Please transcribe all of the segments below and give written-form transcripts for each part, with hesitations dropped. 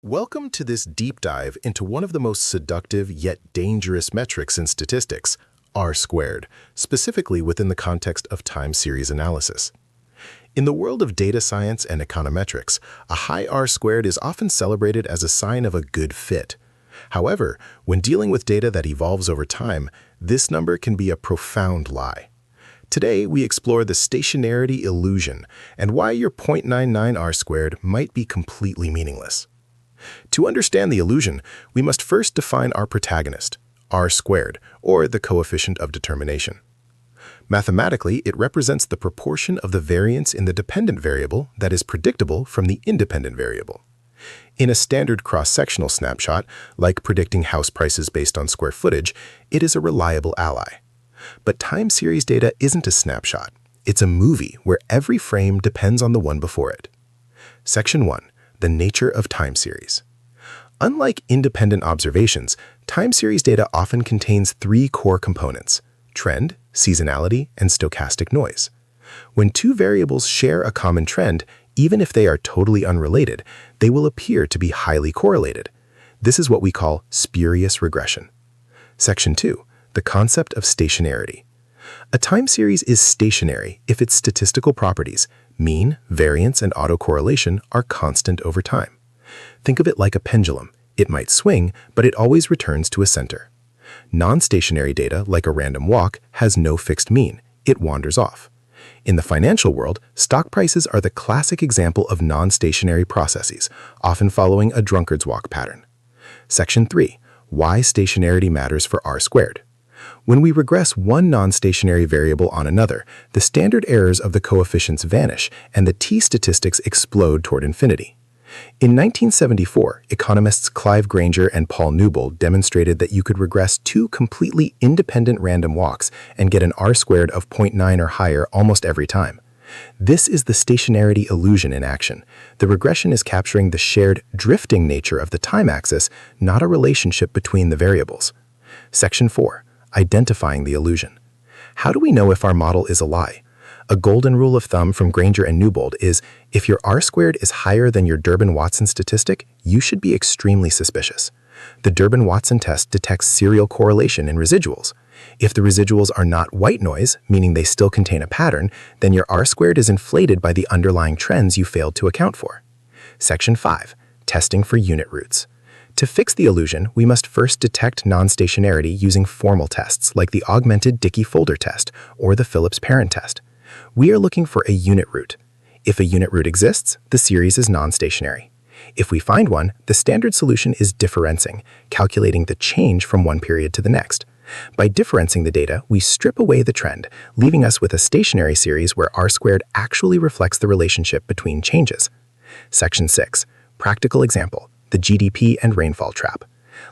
Welcome to this deep dive into one of the most seductive yet dangerous metrics in statistics, R-squared, specifically within the context of time series analysis. In the world of data science and econometrics, a high R-squared is often celebrated as a sign of a good fit. However, when dealing with data that evolves over time, this number can be a profound lie. Today, we explore the stationarity illusion and why your 0.99 R-squared might be completely meaningless. To understand the illusion, we must first define our protagonist, R-squared, or the coefficient of determination. Mathematically, it represents the proportion of the variance in the dependent variable that is predictable from the independent variable. In a standard cross-sectional snapshot, like predicting house prices based on square footage, it is a reliable ally. But time series data isn't a snapshot. It's a movie where every frame depends on the one before it. Section 1. The nature of time series. Unlike independent observations, time series data often contains three core components: trend, seasonality, and stochastic noise. When two variables share a common trend, even if they are totally unrelated, they will appear to be highly correlated. This is what we call spurious regression. Section 2. The concept of stationarity. A time series is stationary if its statistical properties, mean, variance, and autocorrelation, are constant over time. Think of it like a pendulum. It might swing, but it always returns to a center. Non-stationary data, like a random walk, has no fixed mean. It wanders off. In the financial world, stock prices are the classic example of non-stationary processes, often following a drunkard's walk pattern. Section 3. Why stationarity matters for R-squared. When we regress one non-stationary variable on another, the standard errors of the coefficients vanish and the t-statistics explode toward infinity. In 1974, economists Clive Granger and Paul Newbold demonstrated that you could regress two completely independent random walks and get an R-squared of 0.9 or higher almost every time. This is the stationarity illusion in action. The regression is capturing the shared drifting nature of the time axis, not a relationship between the variables. Section 4. Identifying the illusion. How do we know if our model is a lie? A golden rule of thumb from Granger and Newbold is, if your R-squared is higher than your Durbin-Watson statistic, you should be extremely suspicious. The Durbin-Watson test detects serial correlation in residuals. If the residuals are not white noise, meaning they still contain a pattern, then your R-squared is inflated by the underlying trends you failed to account for. Section 5. Testing for unit roots. To fix the illusion, we must first detect non-stationarity using formal tests like the augmented Dickey-Fuller test or the Phillips-Perrin test. We are looking for a unit root. If a unit root exists, the series is non-stationary. If we find one, the standard solution is differencing, calculating the change from one period to the next. By differencing the data, we strip away the trend, leaving us with a stationary series where R-squared actually reflects the relationship between changes. Section 6. Practical example. The GDP and rainfall trap.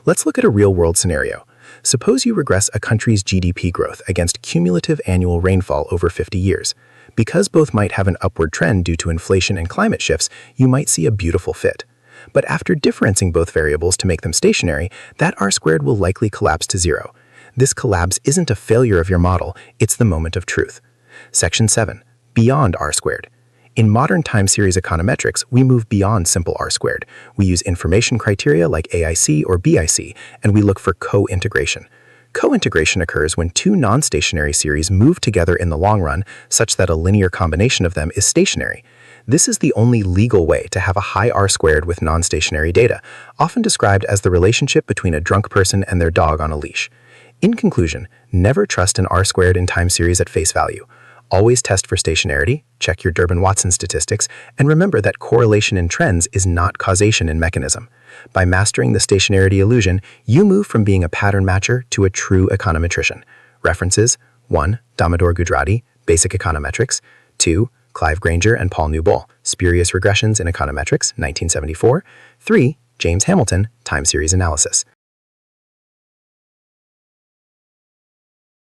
Let's look at a real-world scenario. Suppose you regress a country's GDP growth against cumulative annual rainfall over 50 years. Because both might have an upward trend due to inflation and climate shifts, you might see a beautiful fit. But after differencing both variables to make them stationary, that R-squared will likely collapse to zero. This collapse isn't a failure of your model, it's the moment of truth. Section 7. Beyond R-squared. In modern time series econometrics, we move beyond simple R-squared. We use information criteria like AIC or BIC, and we look for co-integration. Co-integration occurs when two non-stationary series move together in the long run, such that a linear combination of them is stationary. This is the only legal way to have a high R-squared with non-stationary data, often described as the relationship between a drunk person and their dog on a leash. In conclusion, never trust an R-squared in time series at face value. Always test for stationarity, check your Durbin-Watson statistics, and remember that correlation in trends is not causation in mechanism. By mastering the stationarity illusion, you move from being a pattern matcher to a true econometrician. References: 1. Damodar Gujarati, Basic Econometrics. 2. Clive Granger and Paul Newbold, Spurious Regressions in Econometrics, 1974. 3. James Hamilton, Time Series Analysis.